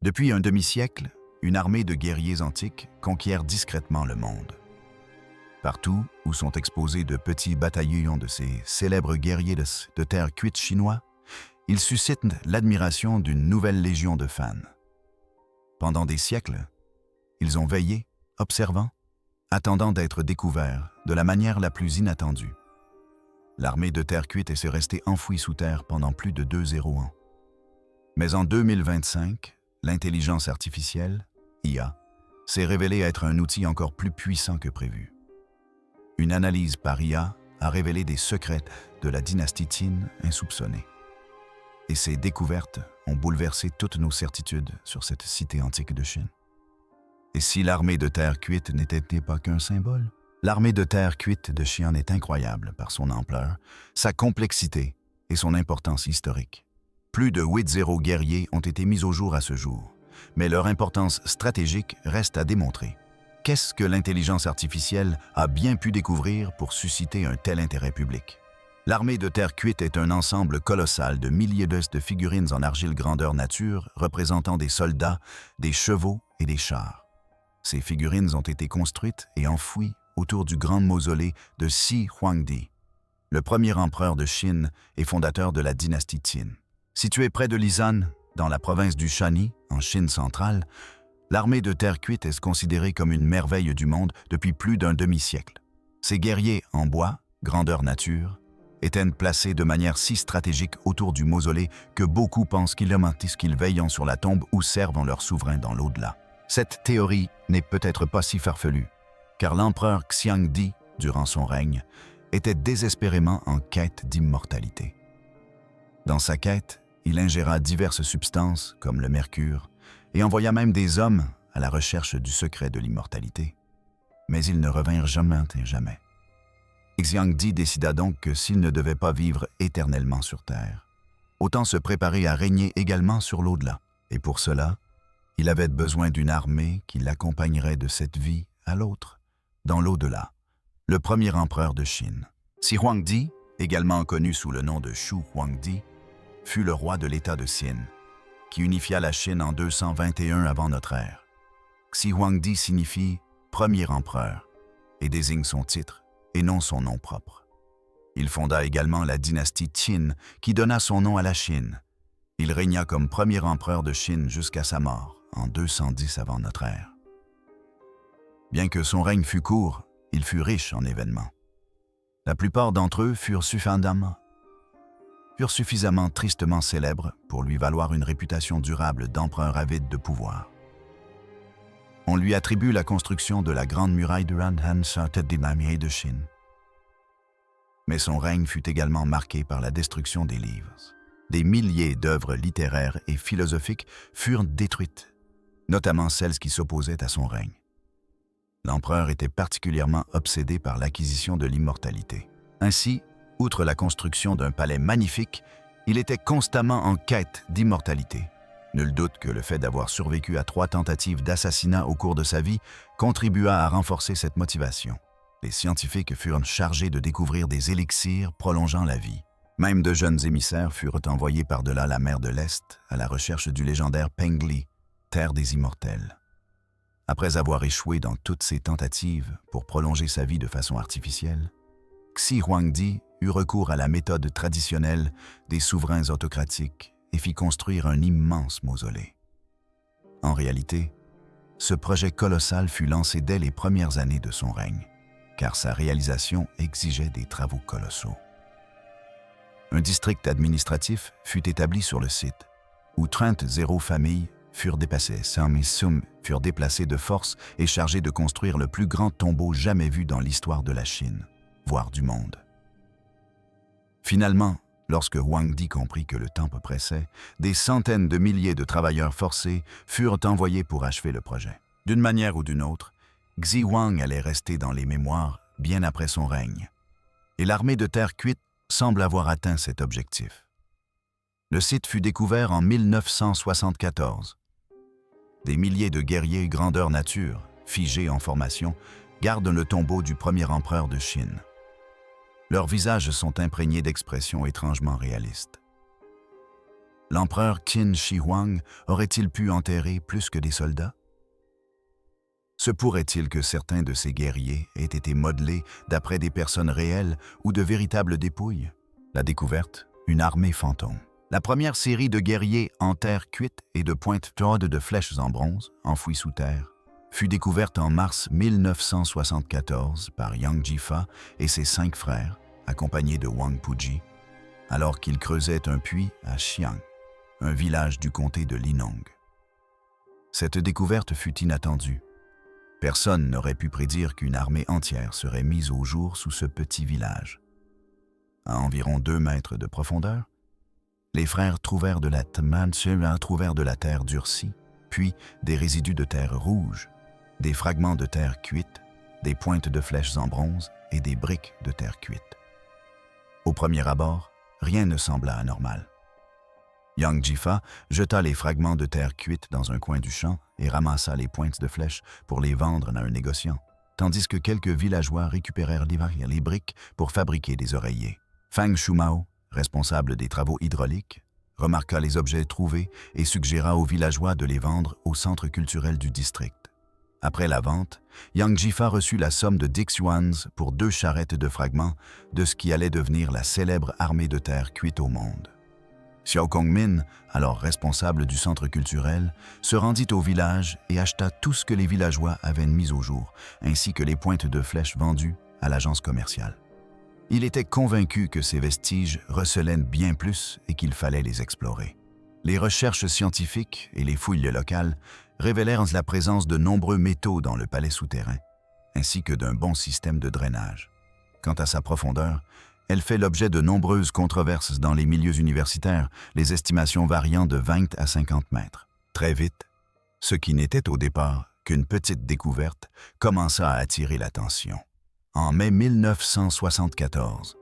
Depuis un demi-siècle, une armée de guerriers antiques conquiert discrètement le monde. Partout où sont exposés de petits bataillons de ces célèbres guerriers de terre cuite chinois, ils suscitent l'admiration d'une nouvelle légion de fans. Pendant des siècles, ils ont veillé, observant, attendant d'être découverts de la manière la plus inattendue. L'armée de terre cuite est restée enfouie sous terre pendant plus de 2 ans. Mais en 2025, l'intelligence artificielle, IA, s'est révélée être un outil encore plus puissant que prévu. Une analyse par IA a révélé des secrets de la dynastie Qin insoupçonnés. Et ces découvertes ont bouleversé toutes nos certitudes sur cette cité antique de Chine. Et si l'armée de terre cuite n'était pas qu'un symbole? L'armée de terre cuite de Xi'an est incroyable par son ampleur, sa complexité et son importance historique. Plus de 8 guerriers ont été mis au jour à ce jour, mais leur importance stratégique reste à démontrer. Qu'est-ce que l'intelligence artificielle a bien pu découvrir pour susciter un tel intérêt public? L'armée de terre cuite est un ensemble colossal de milliers de figurines en argile grandeur nature représentant des soldats, des chevaux et des chars. Ces figurines ont été construites et enfouies autour du grand mausolée de Xi Huangdi, le premier empereur de Chine et fondateur de la dynastie Qin. Situé près de Lishan, dans la province du Shaanxi, en Chine centrale, l'armée de terre cuite est considérée comme une merveille du monde depuis plus d'un demi-siècle. Ces guerriers en bois, grandeur nature, étaient placés de manière si stratégique autour du mausolée que beaucoup pensent qu'ils veillent sur la tombe ou servent leur souverain dans l'au-delà. Cette théorie n'est peut-être pas si farfelue, car l'empereur Xiangdi, durant son règne, était désespérément en quête d'immortalité. Dans sa quête, il ingéra diverses substances, comme le mercure, et envoya même des hommes à la recherche du secret de l'immortalité. Mais ils ne revinrent jamais. Xiangdi décida donc que s'il ne devait pas vivre éternellement sur Terre, autant se préparer à régner également sur l'au-delà. Et pour cela, il avait besoin d'une armée qui l'accompagnerait de cette vie à l'autre, dans l'au-delà, le premier empereur de Chine. Xi Huangdi, également connu sous le nom de Shu Huangdi, fut le roi de l'État de Xin, qui unifia la Chine en 221 avant notre ère. Xi Huangdi signifie « premier empereur » et désigne son titre et non son nom propre. Il fonda également la dynastie Qin qui donna son nom à la Chine. Il régna comme premier empereur de Chine jusqu'à sa mort en 210 avant notre ère. Bien que son règne fût court, il fut riche en événements. La plupart d'entre eux furent suffisamment tristement célèbres pour lui valoir une réputation durable d'empereur avide de pouvoir. On lui attribue la construction de la grande muraille de Ranhan de Chine. Mais son règne fut également marqué par la destruction des livres. Des milliers d'œuvres littéraires et philosophiques furent détruites, notamment celles qui s'opposaient à son règne. L'empereur était particulièrement obsédé par l'acquisition de l'immortalité. Ainsi, outre la construction d'un palais magnifique, il était constamment en quête d'immortalité. Nul doute que le fait d'avoir survécu à 3 tentatives d'assassinat au cours de sa vie contribua à renforcer cette motivation. Les scientifiques furent chargés de découvrir des élixirs prolongeant la vie. Même de jeunes émissaires furent envoyés par-delà la mer de l'Est à la recherche du légendaire Pengli, terre des immortels. Après avoir échoué dans toutes ces tentatives pour prolonger sa vie de façon artificielle, Xi Huangdi eut recours à la méthode traditionnelle des souverains autocratiques et fit construire un immense mausolée. En réalité, ce projet colossal fut lancé dès les premières années de son règne, car sa réalisation exigeait des travaux colossaux. Un district administratif fut établi sur le site, où 30 familles furent déplacées de force et chargées de construire le plus grand tombeau jamais vu dans l'histoire de la Chine, voire du monde. Finalement, lorsque Huangdi comprit que le temps pressait, des centaines de milliers de travailleurs forcés furent envoyés pour achever le projet. D'une manière ou d'une autre, Xi Huang allait rester dans les mémoires bien après son règne, et l'armée de terre cuite semble avoir atteint cet objectif. Le site fut découvert en 1974. Des milliers de guerriers grandeur nature, figés en formation, gardent le tombeau du premier empereur de Chine. Leurs visages sont imprégnés d'expressions étrangement réalistes. L'empereur Qin Shi Huang aurait-il pu enterrer plus que des soldats? Se pourrait-il que certains de ces guerriers aient été modelés d'après des personnes réelles ou de véritables dépouilles? La découverte, une armée fantôme. La première série de guerriers en terre cuite et de pointes chaudes de flèches en bronze, enfouies sous terre, fut découverte en mars 1974 par Yang Jifa et ses 5 frères, accompagnés de Wang Puji, alors qu'ils creusaient un puits à Xiang, un village du comté de Linong. Cette découverte fut inattendue. Personne n'aurait pu prédire qu'une armée entière serait mise au jour sous ce petit village. À environ 2 mètres de profondeur, les frères trouvèrent de la terre durcie, puis des résidus de terre rouge, des fragments de terre cuite, des pointes de flèches en bronze et des briques de terre cuite. Au premier abord, rien ne sembla anormal. Yang Jifa jeta les fragments de terre cuite dans un coin du champ et ramassa les pointes de flèches pour les vendre à un négociant, tandis que quelques villageois récupérèrent les briques pour fabriquer des oreillers. Fang Shumao, responsable des travaux hydrauliques, remarqua les objets trouvés et suggéra aux villageois de les vendre au centre culturel du district. Après la vente, Yang Jifa reçut la somme de 10 yuans pour 2 charrettes de fragments de ce qui allait devenir la célèbre armée de terre cuite au monde. Xiao Kongmin, alors responsable du centre culturel, se rendit au village et acheta tout ce que les villageois avaient mis au jour, ainsi que les pointes de flèches vendues à l'agence commerciale. Il était convaincu que ces vestiges recelaient bien plus et qu'il fallait les explorer. Les recherches scientifiques et les fouilles locales révélèrent la présence de nombreux métaux dans le palais souterrain, ainsi que d'un bon système de drainage. Quant à sa profondeur, elle fait l'objet de nombreuses controverses dans les milieux universitaires, les estimations variant de 20 à 50 mètres. Très vite, ce qui n'était au départ qu'une petite découverte commença à attirer l'attention. En mai 1974,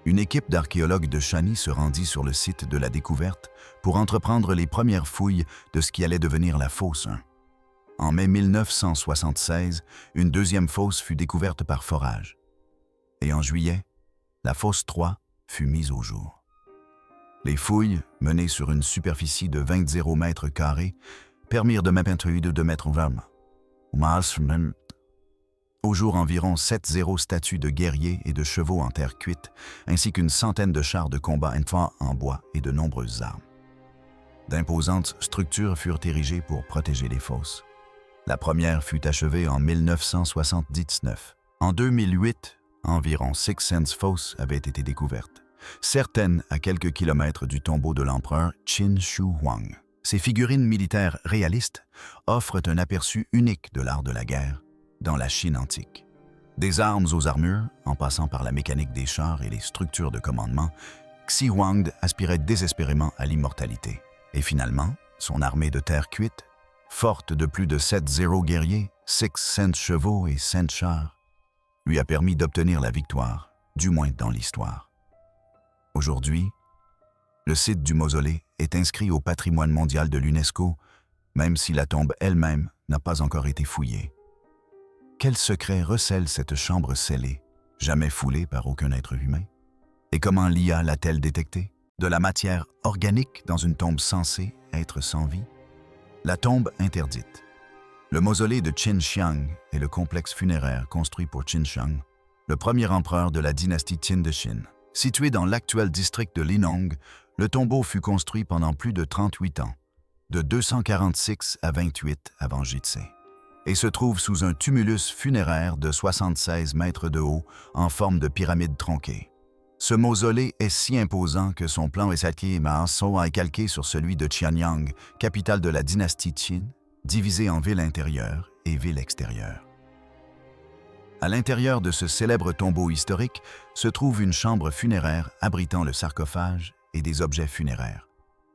une équipe d'archéologues de Shani se rendit sur le site de la découverte pour entreprendre les premières fouilles de ce qui allait devenir la fosse 1. En mai 1976, une deuxième fosse fut découverte par forage. Et en juillet, la fosse 3 fut mise au jour. Les fouilles, menées sur une superficie de 20 mètres carrés, permirent de mettre au jour environ 7 statues de guerriers et de chevaux en terre cuite, ainsi qu'une centaine de chars de combat en bois et de nombreuses armes. D'imposantes structures furent érigées pour protéger les fosses. La première fut achevée en 1979. En 2008, environ 6 fosses avaient été découvertes, certaines à quelques kilomètres du tombeau de l'empereur Qin Shi Huang. Ces figurines militaires réalistes offrent un aperçu unique de l'art de la guerre dans la Chine antique. Des armes aux armures, en passant par la mécanique des chars et les structures de commandement, Xi Huang aspirait désespérément à l'immortalité. Et finalement, son armée de terre cuite, forte de plus de 7 guerriers, 6 chevaux et 5 chars, lui a permis d'obtenir la victoire, du moins dans l'histoire. Aujourd'hui, le site du mausolée est inscrit au patrimoine mondial de l'UNESCO, même si la tombe elle-même n'a pas encore été fouillée. Quel secret recèle cette chambre scellée, jamais foulée par aucun être humain? Et comment l'IA l'a-t-elle détectée? De la matière organique dans une tombe censée être sans vie? La tombe interdite. Le mausolée de Qin Xiang est le complexe funéraire construit pour Qin Shang, le premier empereur de la dynastie Qin de Chine. Situé dans l'actuel district de Linong, le tombeau fut construit pendant plus de 38 ans, de 246 à 28 avant J.C., et se trouve sous un tumulus funéraire de 76 mètres de haut en forme de pyramide tronquée. Ce mausolée est si imposant que son plan est calqué sur celui de Qianyang, capitale de la dynastie Qin, divisée en ville intérieure et ville extérieure. À l'intérieur de ce célèbre tombeau historique se trouve une chambre funéraire abritant le sarcophage et des objets funéraires,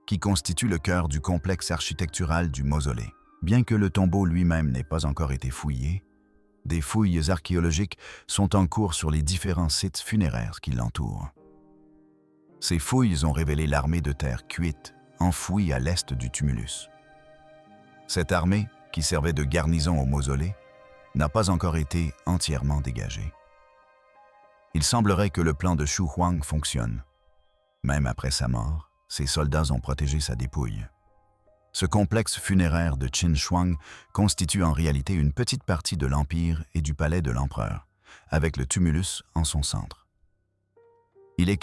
qui constituent le cœur du complexe architectural du mausolée. Bien que le tombeau lui-même n'ait pas encore été fouillé, des fouilles archéologiques sont en cours sur les différents sites funéraires qui l'entourent. Ces fouilles ont révélé l'armée de terre cuite, enfouie à l'est du tumulus. Cette armée, qui servait de garnison au mausolée, n'a pas encore été entièrement dégagée. Il semblerait que le plan de Xu Huang fonctionne. Même après sa mort, ses soldats ont protégé sa dépouille. Ce complexe funéraire de Qin Shuang constitue en réalité une petite partie de l'empire et du palais de l'empereur, avec le tumulus en son centre. Il est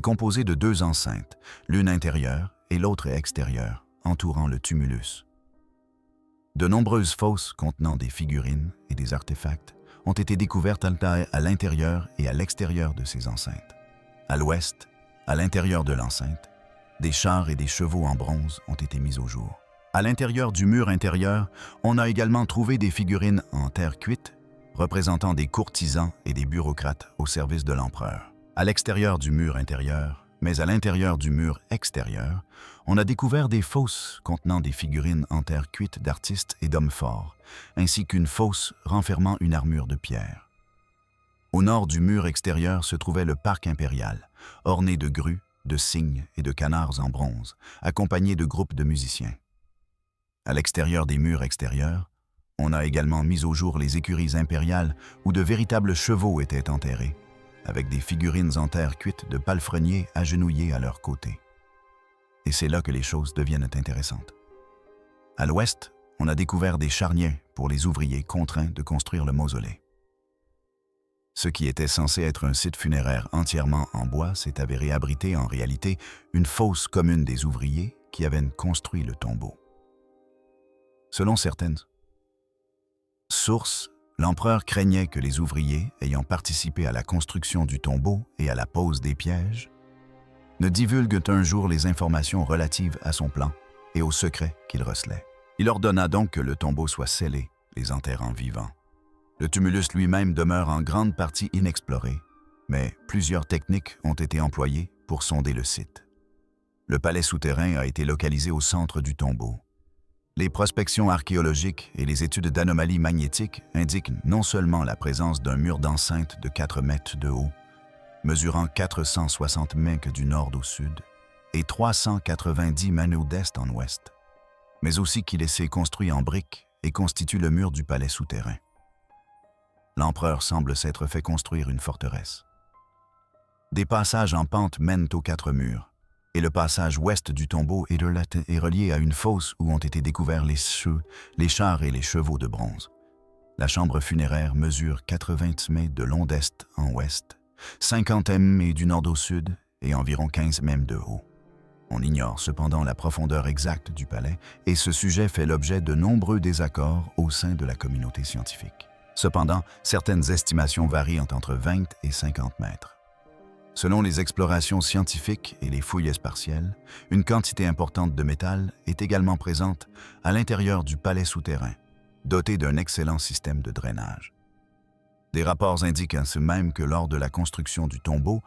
composé de 2 enceintes, l'une intérieure et l'autre extérieure, entourant le tumulus. De nombreuses fosses contenant des figurines et des artefacts ont été découvertes à l'intérieur et à l'extérieur de ces enceintes. À l'ouest, à l'intérieur de l'enceinte, des chars et des chevaux en bronze ont été mis au jour. À l'intérieur du mur intérieur, on a également trouvé des figurines en terre cuite représentant des courtisans et des bureaucrates au service de l'empereur. À l'extérieur du mur intérieur, mais à l'intérieur du mur extérieur, on a découvert des fosses contenant des figurines en terre cuite d'artistes et d'hommes forts, ainsi qu'une fosse renfermant une armure de pierre. Au nord du mur extérieur se trouvait le parc impérial, orné de grues, de cygnes et de canards en bronze, accompagnés de groupes de musiciens. À l'extérieur des murs extérieurs, on a également mis au jour les écuries impériales où de véritables chevaux étaient enterrés, avec des figurines en terre cuite de palefreniers agenouillés à leurs côtés. Et c'est là que les choses deviennent intéressantes. À l'ouest, on a découvert des charniers pour les ouvriers contraints de construire le mausolée. Ce qui était censé être un site funéraire entièrement en bois s'est avéré abriter en réalité une fosse commune des ouvriers qui avaient construit le tombeau. Selon certaines sources, l'empereur craignait que les ouvriers, ayant participé à la construction du tombeau et à la pose des pièges, ne divulguent un jour les informations relatives à son plan et aux secrets qu'il recelait. Il ordonna donc que le tombeau soit scellé, les enterrant vivants. Le tumulus lui-même demeure en grande partie inexploré, mais plusieurs techniques ont été employées pour sonder le site. Le palais souterrain a été localisé au centre du tombeau. Les prospections archéologiques et les études d'anomalies magnétiques indiquent non seulement la présence d'un mur d'enceinte de 4 mètres de haut, mesurant 460 mètres du nord au sud et 390 mètres d'est en ouest, mais aussi qu'il s'est construit en briques et constitue le mur du palais souterrain. L'empereur semble s'être fait construire une forteresse. Des passages en pente mènent aux 4 murs, et le passage ouest du tombeau est relié à une fosse où ont été découverts les chars et les chevaux de bronze. La chambre funéraire mesure 80 mètres de long d'est en ouest, 50 mètres du nord au sud et environ 15 mètres de haut. On ignore cependant la profondeur exacte du palais et ce sujet fait l'objet de nombreux désaccords au sein de la communauté scientifique. Cependant, certaines estimations varient entre 20 et 50 mètres. Selon les explorations scientifiques et les fouilles partielles, une quantité importante de métal est également présente à l'intérieur du palais souterrain, doté d'un excellent système de drainage. Des rapports indiquent ainsi même que lors de la construction du tombeau,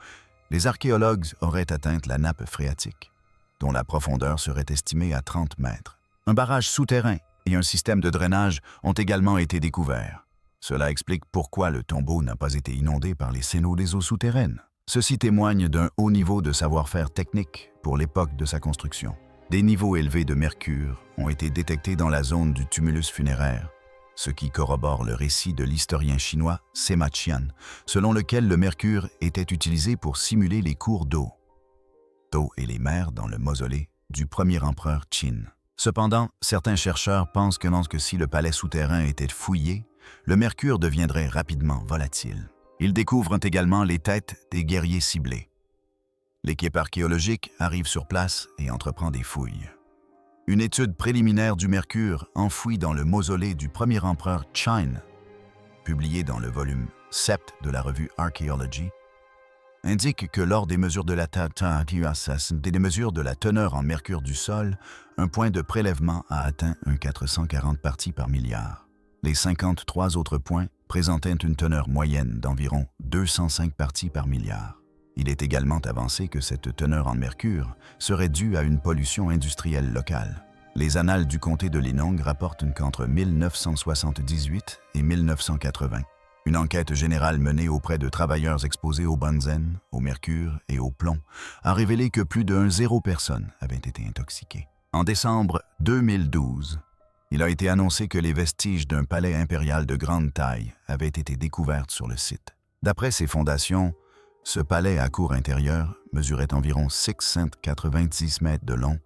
les archéologues auraient atteint la nappe phréatique, dont la profondeur serait estimée à 30 mètres. Un barrage souterrain et un système de drainage ont également été découverts. Cela explique pourquoi le tombeau n'a pas été inondé par les sénaux des eaux souterraines. Ceci témoigne d'un haut niveau de savoir-faire technique pour l'époque de sa construction. Des niveaux élevés de mercure ont été détectés dans la zone du tumulus funéraire, ce qui corrobore le récit de l'historien chinois Sima Qian, selon lequel le mercure était utilisé pour simuler les cours d'eau et les mers dans le mausolée du premier empereur Qin. Cependant, certains chercheurs pensent que si le palais souterrain était fouillé, le mercure deviendrait rapidement volatile. Ils découvrent également les têtes des guerriers ciblés. L'équipe archéologique arrive sur place et entreprend des fouilles. Une étude préliminaire du mercure enfoui dans le mausolée du premier empereur Qin, publiée dans le volume 7 de la revue Archaeology, indique que lors des mesures de la teneur en mercure du sol, un point de prélèvement a atteint un 440 parties par milliard. Les 53 autres points présentaient une teneur moyenne d'environ 205 parties par milliard. Il est également avancé que cette teneur en mercure serait due à une pollution industrielle locale. Les annales du comté de Linong rapportent qu'entre 1978 et 1980, une enquête générale menée auprès de travailleurs exposés au benzène, au mercure et au plomb a révélé que plus de 0 personnes avaient été intoxiquées. En décembre 2012, il a été annoncé que les vestiges d'un palais impérial de grande taille avaient été découverts sur le site. D'après ces fondations, Ce palais à cour intérieure mesurait environ 690 mètres de long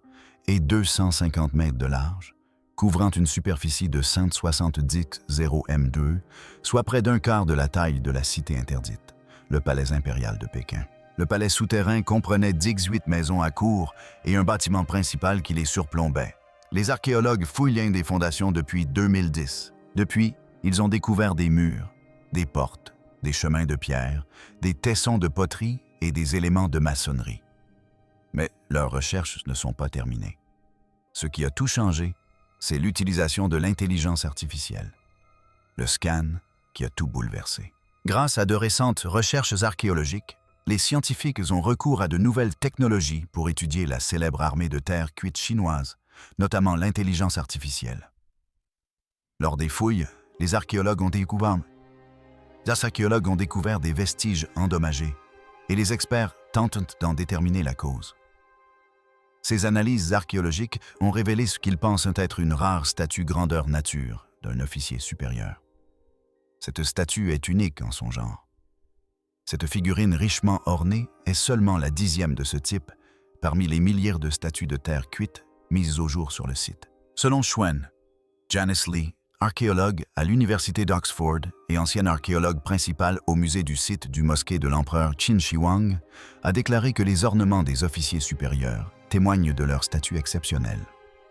et 250 mètres de large, couvrant une superficie de 170 m², soit près d'un quart de la taille de la cité interdite, le palais impérial de Pékin. Le palais souterrain comprenait 18 maisons à cour et un bâtiment principal qui les surplombait. Les archéologues fouillent l'une des fondations depuis 2010. Depuis, ils ont découvert des murs, des portes, des chemins de pierre, des tessons de poterie et des éléments de maçonnerie. Mais leurs recherches ne sont pas terminées. Ce qui a tout changé, c'est l'utilisation de l'intelligence artificielle. Le scan qui a tout bouleversé. Grâce à de récentes recherches archéologiques, les scientifiques ont recours à de nouvelles technologies pour étudier la célèbre armée de terre cuite chinoise, notamment l'intelligence artificielle. Lors des fouilles, les archéologues ont découvert des vestiges endommagés et les experts tentent d'en déterminer la cause. Ces analyses archéologiques ont révélé ce qu'ils pensent être une rare statue grandeur nature d'un officier supérieur. Cette statue est unique en son genre. Cette figurine richement ornée est seulement la 10e de ce type parmi les milliers de statues de terre cuite mises au jour sur le site. Selon Xuan, Janice Lee, archéologue à l'Université d'Oxford et ancienne archéologue principale au musée du site du mosquée de l'empereur Qin Shi Huang, a déclaré que les ornements des officiers supérieurs témoignent de leur statut exceptionnel.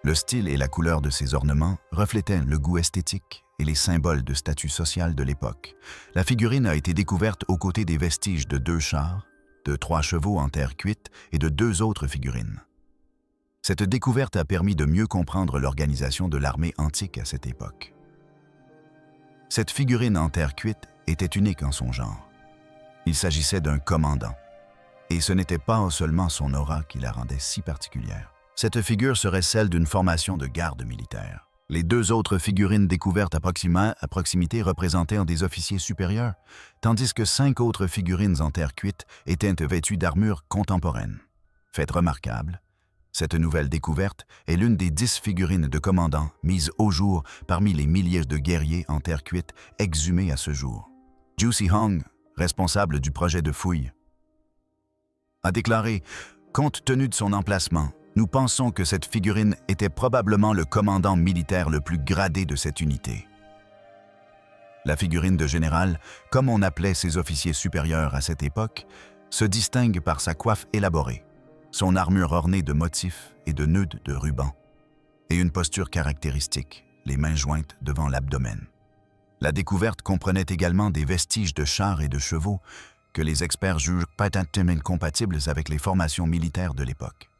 Le style et la couleur de ces ornements reflétaient le goût esthétique et les symboles de statut social de l'époque. La figurine a été découverte aux côtés des vestiges de 2 chars, de 3 chevaux en terre cuite et de 2 autres figurines. Cette découverte a permis de mieux comprendre l'organisation de l'armée antique à cette époque. Cette figurine en terre cuite était unique en son genre. Il s'agissait d'un commandant. Et ce n'était pas seulement son aura qui la rendait si particulière. Cette figure serait celle d'une formation de garde militaire. Les 2 autres figurines découvertes à proximité représentaient des officiers supérieurs, tandis que 5 autres figurines en terre cuite étaient vêtues d'armures contemporaines. Fait remarquable, cette nouvelle découverte est l'une des 10 figurines de commandants mises au jour parmi les milliers de guerriers en terre cuite exhumés à ce jour. Zhu Zihong, responsable du projet de fouille, a déclaré « Compte tenu de son emplacement, nous pensons que cette figurine était probablement le commandant militaire le plus gradé de cette unité. » La figurine de général, comme on appelait ses officiers supérieurs à cette époque, se distingue par sa coiffe élaborée, son armure ornée de motifs et de nœuds de rubans, et une posture caractéristique, les mains jointes devant l'abdomen. La découverte comprenait également des vestiges de chars et de chevaux que les experts jugent parfaitement compatibles avec les formations militaires de l'époque.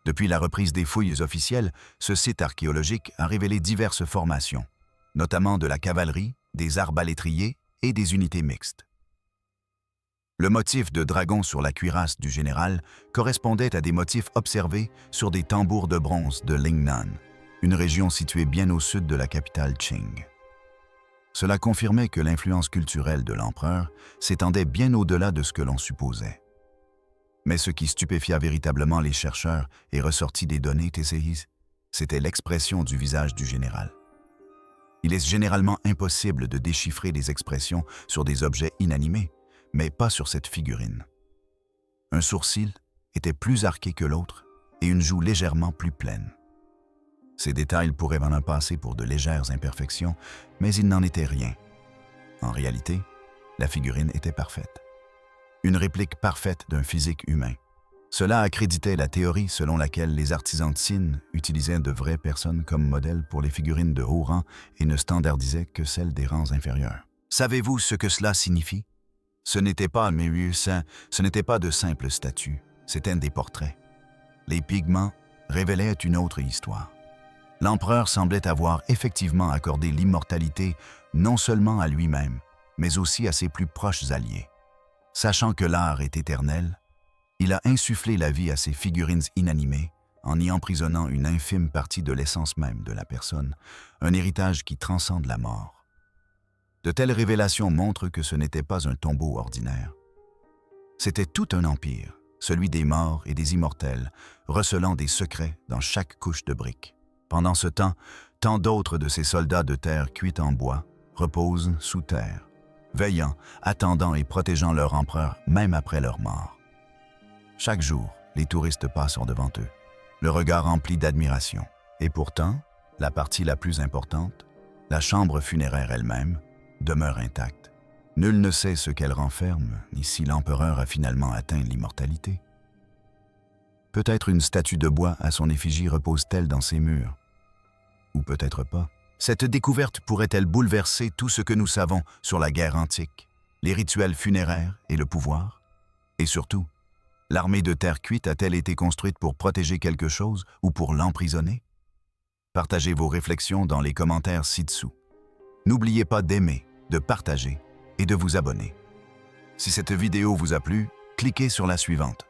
Depuis la reprise des fouilles officielles, ce site archéologique a révélé diverses formations, notamment de la cavalerie, des arbalétriers et des unités mixtes. Le motif de dragon sur la cuirasse du général correspondait à des motifs observés sur des tambours de bronze de Lingnan, une région située bien au sud de la capitale Qing. Cela confirmait que l'influence culturelle de l'empereur s'étendait bien au-delà de ce que l'on supposait. Mais ce qui stupéfia véritablement les chercheurs et ressortit des données TCI, c'était l'expression du visage du général. Il est généralement impossible de déchiffrer des expressions sur des objets inanimés, mais pas sur cette figurine. Un sourcil était plus arqué que l'autre et une joue légèrement plus pleine. Ces détails pourraient en passer pour de légères imperfections, mais il n'en était rien. En réalité, la figurine était parfaite. Une réplique parfaite d'un physique humain. Cela accréditait la théorie selon laquelle les artisans de Qin utilisaient de vraies personnes comme modèle pour les figurines de haut rang et ne standardisaient que celles des rangs inférieurs. Savez-vous ce que cela signifie? Ce n'était pas de simples statues, c'étaient des portraits. Les pigments révélaient une autre histoire. L'empereur semblait avoir effectivement accordé l'immortalité non seulement à lui-même, mais aussi à ses plus proches alliés. Sachant que l'art est éternel, il a insufflé la vie à ces figurines inanimées en y emprisonnant une infime partie de l'essence même de la personne, un héritage qui transcende la mort. De telles révélations montrent que ce n'était pas un tombeau ordinaire. C'était tout un empire, celui des morts et des immortels, recelant des secrets dans chaque couche de briques. Pendant ce temps, tant d'autres de ces soldats de terre cuits en bois reposent sous terre, veillant, attendant et protégeant leur empereur même après leur mort. Chaque jour, les touristes passent en devant eux, le regard rempli d'admiration. Et pourtant, la partie la plus importante, la chambre funéraire elle-même, demeure intacte. Nul ne sait ce qu'elle renferme, ni si l'empereur a finalement atteint l'immortalité. Peut-être une statue de bois à son effigie repose-t-elle dans ses murs. Ou peut-être pas. Cette découverte pourrait-elle bouleverser tout ce que nous savons sur la guerre antique, les rituels funéraires et le pouvoir? Et surtout, l'armée de terre cuite a-t-elle été construite pour protéger quelque chose ou pour l'emprisonner? Partagez vos réflexions dans les commentaires ci-dessous. N'oubliez pas d'aimer, de partager et de vous abonner. Si cette vidéo vous a plu, cliquez sur la suivante.